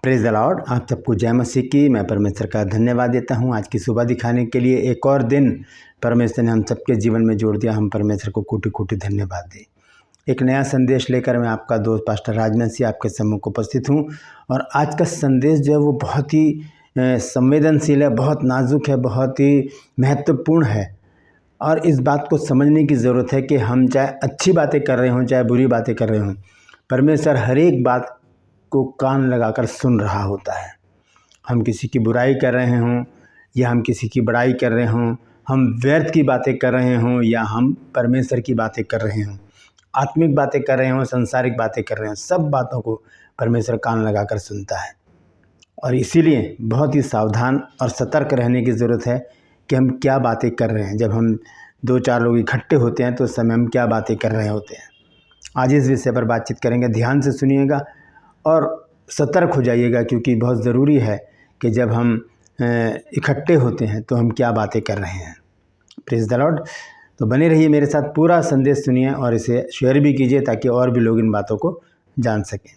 Praise the Lord. आप सबको जय मसीह की। मैं परमेश्वर का धन्यवाद देता हूँ आज की सुबह दिखाने के लिए। एक और दिन परमेश्वर ने हम सबके जीवन में जोड़ दिया। हम परमेश्वर को कोटि कोटि धन्यवाद दें। एक नया संदेश लेकर मैं आपका दोस्त पास्टर राजवंशी आपके सम्मुख उपस्थित हूँ। और आज का संदेश जो है वो बहुत ही संवेदनशील है, बहुत नाजुक है, बहुत ही महत्वपूर्ण है। और इस बात को समझने की ज़रूरत है कि हम चाहे अच्छी बातें कर रहे हों चाहे बुरी बातें कर रहे हों, परमेश्वर हर एक बात को कान लगाकर सुन रहा होता है। हम किसी की बुराई कर रहे हों या हम किसी की बड़ाई कर रहे हों, हम व्यर्थ की बातें कर रहे हों या हम परमेश्वर की बातें कर रहे हों, आत्मिक बातें कर रहे हों, संसारिक बातें कर रहे हों, सब बातों को परमेश्वर कान लगाकर सुनता है। और इसीलिए बहुत ही सावधान और सतर्क रहने की ज़रूरत है कि हम क्या बातें कर रहे हैं। जब हम 2-4 लोग इकट्ठे होते हैं तो उस समय हम क्या बातें कर रहे होते हैं। आज इस विषय पर बातचीत करेंगे। ध्यान से सुनिएगा और सतर्क हो जाइएगा, क्योंकि बहुत ज़रूरी है कि जब हम इकट्ठे होते हैं तो हम क्या बातें कर रहे हैं। Praise the Lord. तो बने रहिए मेरे साथ, पूरा संदेश सुनिए और इसे शेयर भी कीजिए ताकि और भी लोग इन बातों को जान सकें।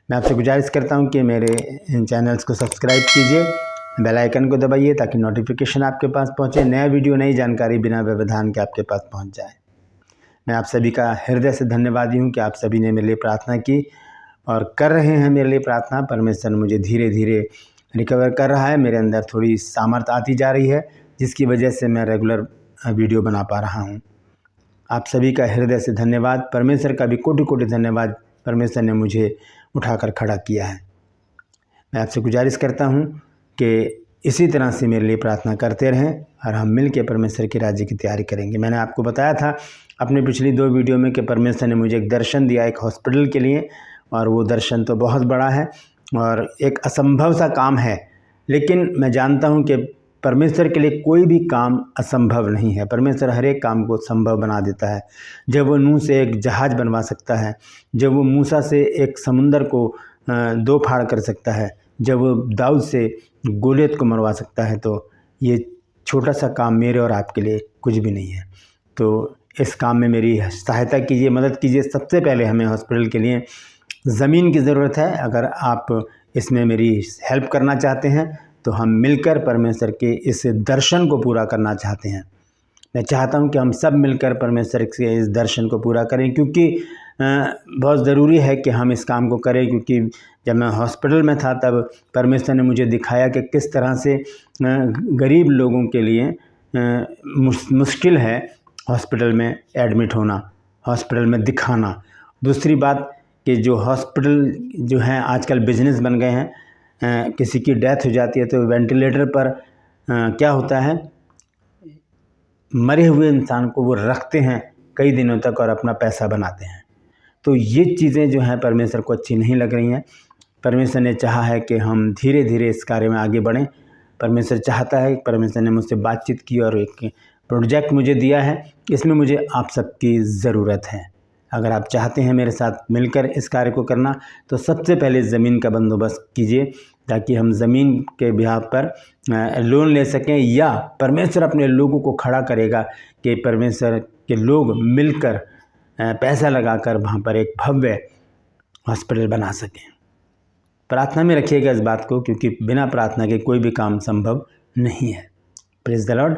मैं आपसे गुजारिश करता हूं कि मेरे इन चैनल्स को सब्सक्राइब कीजिए, बेल आइकन को दबाइए ताकि नोटिफिकेशन आपके पास पहुंचे, नया वीडियो नई जानकारी बिना व्यवधान के आपके पास पहुंच जाए। मैं आप सभी का हृदय से धन्यवादी हूं कि आप सभी ने मेरे लिए प्रार्थना की और कर रहे हैं मेरे लिए प्रार्थना। परमेश्वर मुझे धीरे धीरे रिकवर कर रहा है। मेरे अंदर थोड़ी सामर्थ्य आती जा रही है, जिसकी वजह से मैं रेगुलर वीडियो बना पा रहा हूं। आप सभी का हृदय से धन्यवाद। परमेश्वर का भी कोटि कोटि धन्यवाद। परमेश्वर ने मुझे उठाकर खड़ा किया है। मैं आपसे गुजारिश करता हूं कि इसी तरह से मेरे लिए प्रार्थना करते रहें और हम मिल के परमेश्वर के राज्य की तैयारी करेंगे। मैंने आपको बताया था अपने पिछली 2 वीडियो में कि परमेश्वर ने मुझे एक दर्शन दिया एक हॉस्पिटल के लिए, और वो दर्शन तो बहुत बड़ा है और एक असंभव सा काम है। लेकिन मैं जानता हूं कि परमेश्वर के लिए कोई भी काम असंभव नहीं है। परमेश्वर हर एक काम को संभव बना देता है। जब वो नूह से एक जहाज़ बनवा सकता है, जब वो मूसा से एक समुंदर को 2 फाड़ कर सकता है, जब वो दाऊद से गोलियत को मरवा सकता है, तो ये छोटा सा काम मेरे और आपके लिए कुछ भी नहीं है। तो इस काम में मेरी सहायता कीजिए, मदद कीजिए। सबसे पहले हमें हॉस्पिटल के लिए ज़मीन की ज़रूरत है। अगर आप इसमें मेरी हेल्प करना चाहते हैं तो हम मिलकर परमेश्वर के इस दर्शन को पूरा करना चाहते हैं। मैं चाहता हूं कि हम सब मिलकर परमेश्वर के इस दर्शन को पूरा करें, क्योंकि बहुत ज़रूरी है कि हम इस काम को करें। क्योंकि जब मैं हॉस्पिटल में था तब परमेश्वर ने मुझे दिखाया कि किस तरह से गरीब लोगों के लिए मुश्किल है हॉस्पिटल में एडमिट होना, हॉस्पिटल में दिखाना। दूसरी बात कि जो हॉस्पिटल जो हैं आजकल बिजनेस बन गए हैं। किसी की डेथ हो जाती है तो वेंटिलेटर पर क्या होता है, मरे हुए इंसान को वो रखते हैं कई दिनों तक और अपना पैसा बनाते हैं। तो ये चीज़ें जो हैं परमेश्वर को अच्छी नहीं लग रही हैं। परमेश्वर ने चाहा है कि हम धीरे धीरे इस कार्य में आगे बढ़ें। परमेश्वर चाहता है, परमेश्वर ने मुझसे बातचीत की और एक प्रोजेक्ट मुझे दिया है। इसमें मुझे आप सबकी ज़रूरत है। अगर आप चाहते हैं मेरे साथ मिलकर इस कार्य को करना तो सबसे पहले ज़मीन का बंदोबस्त कीजिए, ताकि हम ज़मीन के बिहाव पर लोन ले सकें, या परमेश्वर अपने लोगों को खड़ा करेगा कि परमेश्वर के लोग मिलकर पैसा लगाकर वहाँ पर एक भव्य हॉस्पिटल बना सकें। प्रार्थना में रखिएगा इस बात को, क्योंकि बिना प्रार्थना के कोई भी काम संभव नहीं है। Praise the Lord.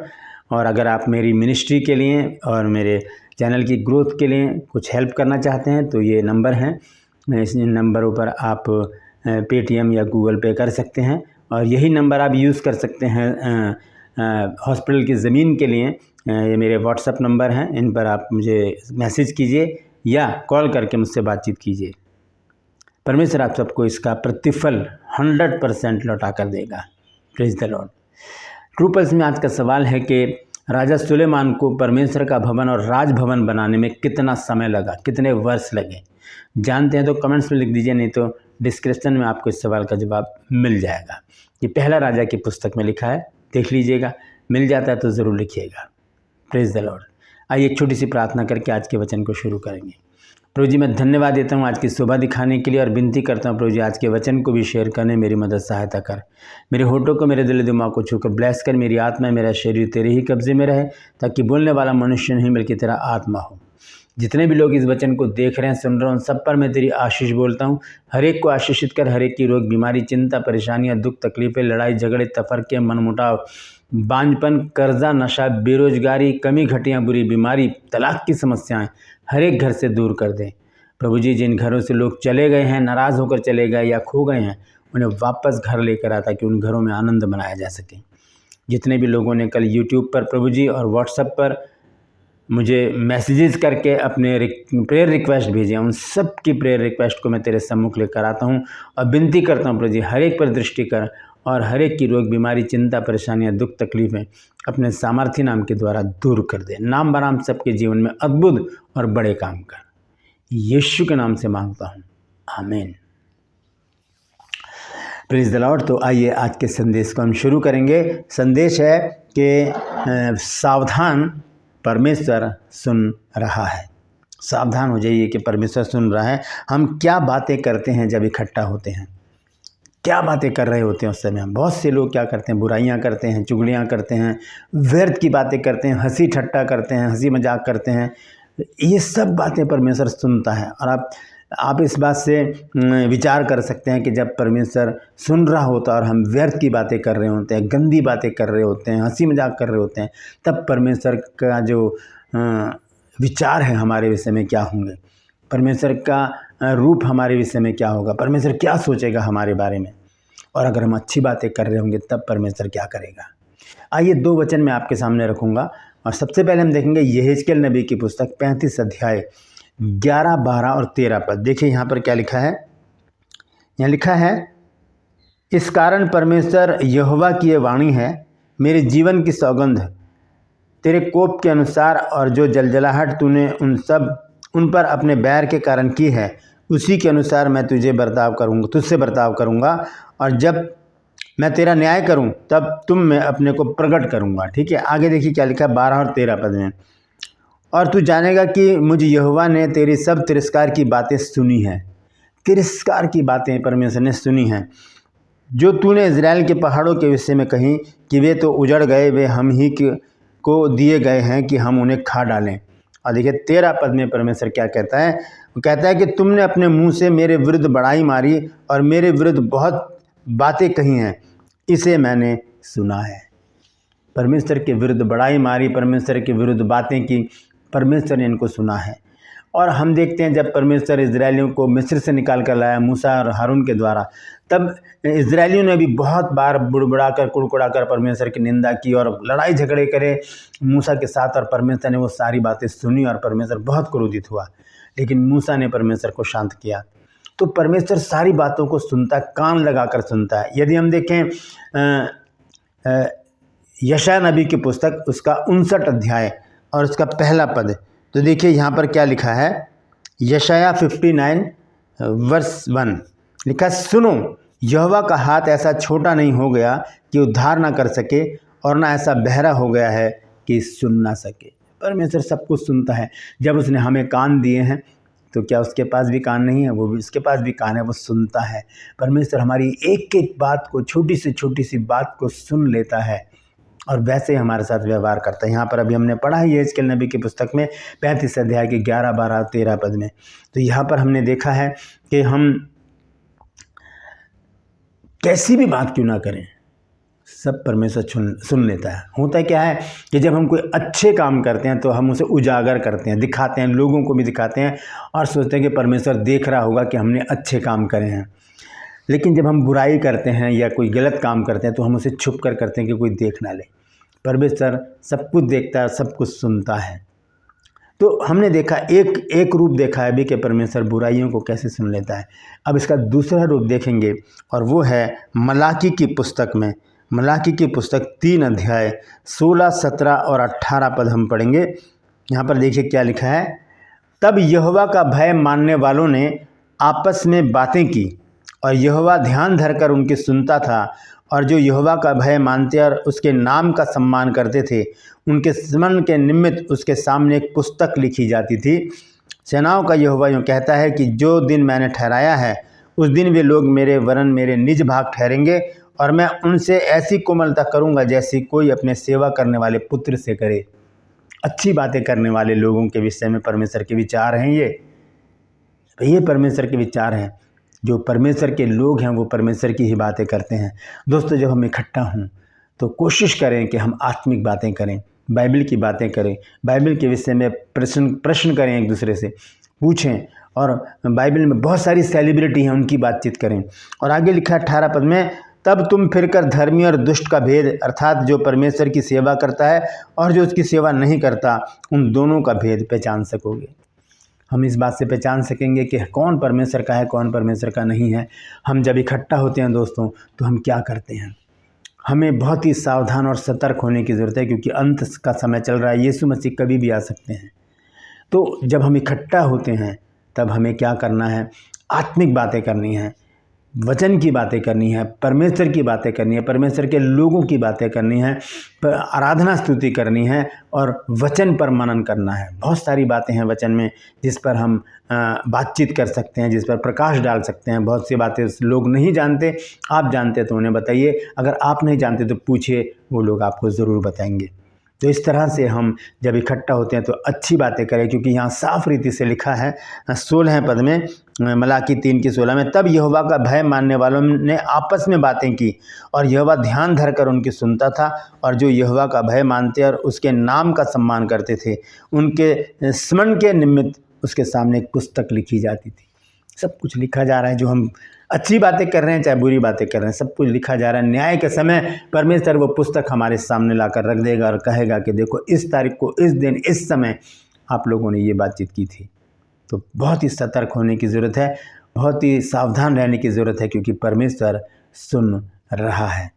और अगर आप मेरी मिनिस्ट्री के लिए और मेरे चैनल की ग्रोथ के लिए कुछ हेल्प करना चाहते हैं तो ये नंबर हैं। इस नंबरों पर आप पेटीएम या गूगल पे कर सकते हैं, और यही नंबर आप यूज़ कर सकते हैं हॉस्पिटल की ज़मीन के लिए। ये मेरे व्हाट्सएप नंबर हैं, इन पर आप मुझे मैसेज कीजिए या कॉल करके मुझसे बातचीत कीजिए। परमेश्वर आप सबको इसका प्रतिफल 100% लौटा कर देगा। Praise the Lord. True pulse में आज का सवाल है कि राजा सुलेमान को परमेश्वर का भवन और राजभवन बनाने में कितना समय लगा, कितने वर्ष लगे। जानते हैं तो कमेंट्स में लिख दीजिए, नहीं तो डिस्क्रिप्शन में आपको इस सवाल का जवाब मिल जाएगा। ये पहला राजा की पुस्तक में लिखा है, देख लीजिएगा। मिल जाता है तो ज़रूर लिखिएगा। Praise the Lord. आइए एक छोटी सी प्रार्थना करके आज के वचन को शुरू करेंगे। प्रभु जी, मैं धन्यवाद देता हूँ आज की सुबह दिखाने के लिए, और विनती करता हूँ प्रभु जी आज के वचन को भी शेयर करने मेरी मदद सहायता कर। मेरे होठों को, मेरे दिल दिमाग को छूकर ब्लेस कर। मेरी आत्मा, मेरा शरीर तेरे ही कब्जे में रहे, ताकि बोलने वाला मनुष्य नहीं बल्कि तेरा आत्मा हो। जितने भी लोग इस वचन को देख रहे हैं, सुन रहे हैं, उन सब पर मैं तेरी आशीष बोलता हूँ। हर एक को आशीषित कर, हर एक की रोग, बीमारी, चिंता, परेशानियाँ, दुख, तकलीफें, लड़ाई झगड़े, तफरके, मनमुटाव, बांझपन, कर्जा, नशा, बेरोजगारी, कमी घटिया, बुरी बीमारी, तलाक की समस्याएं हर एक घर से दूर कर दें। प्रभु जी, जिन घरों से लोग चले गए हैं, नाराज़ होकर चले गए या खो गए हैं, उन्हें वापस घर लेकर आता कि उन घरों में आनंद मनाया जा सके। जितने भी लोगों ने कल यूट्यूब पर प्रभु जी और व्हाट्सएप पर मुझे मैसेजेस करके अपने प्रेयर रिक्वेस्ट भेजे, उन सब की प्रेयर रिक्वेस्ट को मैं तेरे सम्मुख लेकर आता हूँ और विनती करता हूँ प्रभु जी, हर एक पर दृष्टि कर और हर एक की रोग, बीमारी, चिंता, परेशानियाँ, दुख, तकलीफें अपने सामर्थ्य नाम के द्वारा दूर कर दे। नाम बनाम सबके जीवन में अद्भुत और बड़े काम कर, यीशु के नाम से मांगता हूँ, आमीन। Praise the Lord. तो आइए आज के संदेश को हम शुरू करेंगे। संदेश है कि सावधान, परमेश्वर सुन रहा है। सावधान हो जाइए कि परमेश्वर सुन रहा है। हम क्या बातें करते हैं जब इकट्ठा होते हैं, क्या बातें कर रहे होते हैं उस समय। हम बहुत से लोग क्या करते हैं, बुराइयां करते हैं, चुगलियां करते हैं, व्यर्थ की बातें करते हैं, हंसी ठट्टा करते हैं, हंसी मजाक करते हैं। ये सब बातें परमेश्वर सुनता है। और आप इस बात से विचार कर सकते हैं कि जब परमेश्वर सुन रहा होता है और हम व्यर्थ की बातें कर रहे होते हैं, गंदी बातें कर रहे होते हैं, हंसी मजाक कर रहे होते हैं, तब परमेश्वर का जो विचार है हमारे विषय में क्या होंगे, परमेश्वर का रूप हमारे विषय में क्या होगा, परमेश्वर क्या सोचेगा हमारे बारे में। और अगर हम अच्छी बातें कर रहे होंगे तब परमेश्वर क्या करेगा। आइए 2 वचन मैं आपके सामने रखूँगा और सबसे पहले हम देखेंगे यहेजकेल नबी की पुस्तक 35 अध्याय 11, 12 और 13 पद। देखिए यहाँ पर क्या लिखा है। यहाँ लिखा है, इस कारण परमेश्वर यहोवा की ये वाणी है, मेरे जीवन की सौगंध तेरे कोप के अनुसार और जो जलजलाहट तूने उन पर अपने बैर के कारण की है, उसी के अनुसार मैं तुझसे बर्ताव करूँगा और जब मैं तेरा न्याय करूँ तब तुम में अपने को प्रकट करूँगा। ठीक है, आगे देखिए क्या लिखा है 12 और 13 पद में। और तू जानेगा कि मुझ यहोवा ने तेरी सब तिरस्कार की बातें सुनी हैं। तिरस्कार की बातें परमेश्वर ने सुनी हैं जो तूने इजराइल के पहाड़ों के विषय में कही कि वे तो उजड़ गए, वे हम ही को दिए गए हैं कि हम उन्हें खा डालें। और देखिए 13 पद में परमेश्वर क्या कहता है। वो कहता है कि तुमने अपने मुंह से मेरे विरुद्ध बड़ाई मारी और मेरे विरुद्ध बहुत बातें कही हैं, इसे मैंने सुना है। परमेश्वर के विरुद्ध बड़ाई मारी, परमेश्वर के विरुद्ध बातें की, परमेश्वर ने इनको सुना है। और हम देखते हैं जब परमेश्वर इजरायलियों को मिस्र से निकाल कर लाया मूसा और हारून के द्वारा, तब इजरायलियों ने भी बहुत बार बुड़बुड़ाकर कुड़कुड़ाकर परमेश्वर की निंदा की और लड़ाई झगड़े करे मूसा के साथ। और परमेश्वर ने वो सारी बातें सुनी और परमेश्वर बहुत क्रोधित हुआ, लेकिन मूसा ने परमेश्वर को शांत किया। तो परमेश्वर सारी बातों को सुनता है, कान लगाकर सुनता है। यदि हम देखें यशायाह नबी की पुस्तक उसका 59 अध्याय और उसका पहला पद, तो देखिए यहाँ पर क्या लिखा है। यशायाह 59 वर्स 1 लिखा, सुनो यहोवा का हाथ ऐसा छोटा नहीं हो गया कि उद्धार ना कर सके और ना ऐसा बहरा हो गया है कि सुन ना सके। परमेश्वर सब कुछ सुनता है। जब उसने हमें कान दिए हैं तो क्या उसके पास भी कान नहीं है? वो भी, उसके पास भी कान है, वो सुनता है। परमेश्वर हमारी एक एक बात को, छोटी से छोटी सी बात को सुन लेता है और वैसे ही हमारे साथ व्यवहार करता है। यहाँ पर अभी हमने पढ़ा है यहेजकेल नबी की पुस्तक में 35 अध्याय के 11, 12, 13 पद में। तो यहाँ पर हमने देखा है कि हम कैसी भी बात क्यों ना करें, सब परमेश्वर सुन लेता है। होता क्या है कि जब हम कोई अच्छे काम करते हैं तो हम उसे उजागर करते हैं, दिखाते हैं, लोगों को भी दिखाते हैं और सोचते हैं कि परमेश्वर देख रहा होगा कि हमने अच्छे काम करे हैं। लेकिन जब हम बुराई करते हैं या कोई गलत काम करते हैं तो हम उसे छुप कर करते हैं कि कोई देख ना ले। परमेश्वर सब कुछ देखता है, सब कुछ सुनता है। तो हमने देखा एक रूप देखा है अभी कि परमेश्वर बुराइयों को कैसे सुन लेता है। अब इसका दूसरा रूप देखेंगे और वो है मलाकी की पुस्तक में। मलाकी की पुस्तक 3 अध्याय 16, 17 और 18 पद हम पढ़ेंगे। यहाँ पर देखिए क्या लिखा है। तब यहोवा का भय मानने वालों ने आपस में बातें की और यहोवा ध्यान धरकर उनकी सुनता था। और जो यहोवा का भय मानते और उसके नाम का सम्मान करते थे, उनके स्मरण के निमित्त उसके सामने एक पुस्तक लिखी जाती थी। सेनाओं का यहोवा यूँ कहता है कि जो दिन मैंने ठहराया है उस दिन वे लोग मेरे निज भाग ठहरेंगे और मैं उनसे ऐसी कोमलता करूंगा जैसी कोई अपने सेवा करने वाले पुत्र से करे। अच्छी बातें करने वाले लोगों के विषय में परमेश्वर के विचार हैं। ये परमेश्वर के विचार हैं। जो परमेश्वर के लोग हैं वो परमेश्वर की ही बातें करते हैं। दोस्तों, जब हम इकट्ठा हों तो कोशिश करें कि हम आत्मिक बातें करें, बाइबल की बातें करें, बाइबल के विषय में प्रश्न करें, एक दूसरे से पूछें। और बाइबल में बहुत सारी सेलिब्रिटी हैं, उनकी बातचीत करें। और आगे लिखा 18 पद में, तब तुम फिरकर धर्मी और दुष्ट का भेद, अर्थात जो परमेश्वर की सेवा करता है और जो उसकी सेवा नहीं करता, उन दोनों का भेद पहचान सकोगे। हम इस बात से पहचान सकेंगे कि कौन परमेश्वर का है, कौन परमेश्वर का नहीं है। हम जब इकट्ठा होते हैं दोस्तों, तो हम क्या करते हैं? हमें बहुत ही सावधान और सतर्क होने की ज़रूरत है, क्योंकि अंत का समय चल रहा है। यीशु मसीह कभी भी आ सकते हैं। तो जब हम इकट्ठा होते हैं तब हमें क्या करना है? आत्मिक बातें करनी है, वचन की बातें करनी है, परमेश्वर की बातें करनी है, परमेश्वर के लोगों की बातें करनी है, आराधना स्तुति करनी है और वचन पर मनन करना है। बहुत सारी बातें हैं वचन में जिस पर हम बातचीत कर सकते हैं, जिस पर प्रकाश डाल सकते हैं। बहुत सी बातें लोग नहीं जानते, आप जानते तो उन्हें बताइए। अगर आप नहीं जानते तो पूछिए, वो लोग आपको ज़रूर बताएंगे। तो इस तरह से हम जब इकट्ठा होते हैं तो अच्छी बातें करें, क्योंकि यहाँ साफ रीति से लिखा है 16 पद में, मलाकी 3:16 में, तब यहोवा का भय मानने वालों ने आपस में बातें की और यहोवा ध्यान धरकर उनकी सुनता था। और जो यहोवा का भय मानते और उसके नाम का सम्मान करते थे, उनके स्मरण के निमित्त उसके सामने एक पुस्तक लिखी जाती थी। सब कुछ लिखा जा रहा है। जो हम अच्छी बातें कर रहे हैं चाहे बुरी बातें कर रहे हैं, सब कुछ लिखा जा रहा है। न्याय के समय परमेश्वर वो पुस्तक हमारे सामने लाकर रख देगा और कहेगा कि देखो, इस तारीख को, इस दिन, इस समय आप लोगों ने ये बातचीत की थी। तो बहुत ही सतर्क होने की ज़रूरत है, बहुत ही सावधान रहने की ज़रूरत है, क्योंकि परमेश्वर सुन रहा है,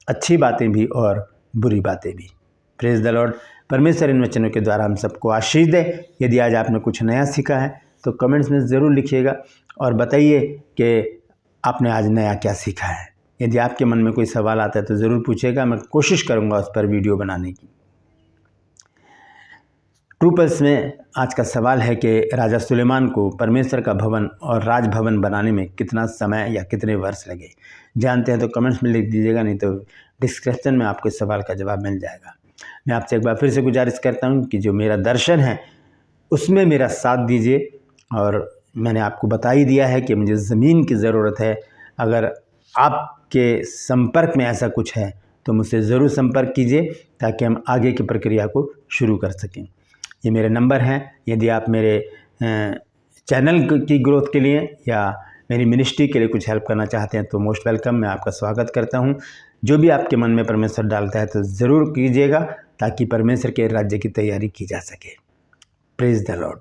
अच्छी बातें भी और बुरी बातें भी। Praise the Lord. परमेश्वर इन वचनों के द्वारा हम सबको आशीष दे। यदि आज आपने कुछ नया सीखा है तो कमेंट्स में ज़रूर लिखिएगा और बताइए कि आपने आज नया क्या सीखा है। यदि आपके मन में कोई सवाल आता है तो ज़रूर पूछिएगा, मैं कोशिश करूँगा उस पर वीडियो बनाने की। ट्रू पल्स में आज का सवाल है कि राजा सुलेमान को परमेश्वर का भवन और राजभवन बनाने में कितना समय या कितने वर्ष लगे? जानते हैं तो कमेंट्स में लिख दीजिएगा, नहीं तो डिस्क्रिप्शन में आपके सवाल का जवाब मिल जाएगा। मैं आपसे एक बार फिर से गुजारिश करता हूँ कि जो मेरा दर्शन है उसमें मेरा साथ दीजिए। और मैंने आपको बता ही दिया है कि मुझे ज़मीन की ज़रूरत है। अगर आपके संपर्क में ऐसा कुछ है तो मुझसे ज़रूर संपर्क कीजिए, ताकि हम आगे की प्रक्रिया को शुरू कर सकें। ये मेरे नंबर हैं। यदि आप मेरे चैनल की ग्रोथ के लिए या मेरी मिनिस्ट्री के लिए कुछ हेल्प करना चाहते हैं तो मोस्ट वेलकम, मैं आपका स्वागत करता हूँ। जो भी आपके मन में परमेश्वर डालता है तो ज़रूर कीजिएगा, ताकि परमेश्वर के राज्य की तैयारी की जा सके। Praise the Lord.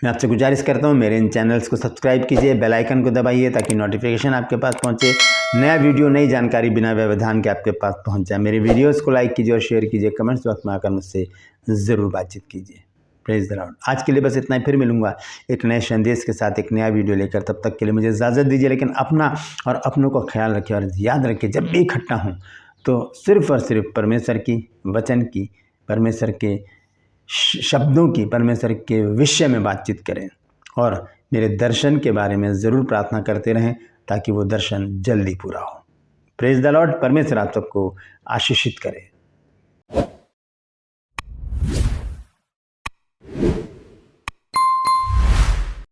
मैं आपसे गुजारिश करता हूँ, मेरे इन चैनल्स को सब्सक्राइब कीजिए, बेल आइकन को दबाइए, ताकि नोटिफिकेशन आपके पास पहुँचे, नया वीडियो, नई जानकारी बिना व्यवधान के आपके पास पहुँच जाए। मेरे वीडियोस को लाइक कीजिए और शेयर कीजिए, कमेंट्स बॉक्स में आकर मुझसे ज़रूर बातचीत कीजिए। Praise the Lord. आज के लिए बस इतना ही। फिर मिलूंगा एक नए संदेश के साथ, एक नया वीडियो लेकर। तब तक के लिए मुझे इजाज़त दीजिए, लेकिन अपना और अपनों का ख्याल रखिए और याद रखिए, जब भी इकट्ठा हूँ तो सिर्फ़ और सिर्फ परमेश्वर की वचन की, परमेश्वर के शब्दों की, परमेश्वर के विषय में बातचीत करें और मेरे दर्शन के बारे में ज़रूर प्रार्थना करते रहें, ताकि वो दर्शन जल्दी पूरा हो। Praise the Lord. परमेश्वर आप सबको आशीषित करे।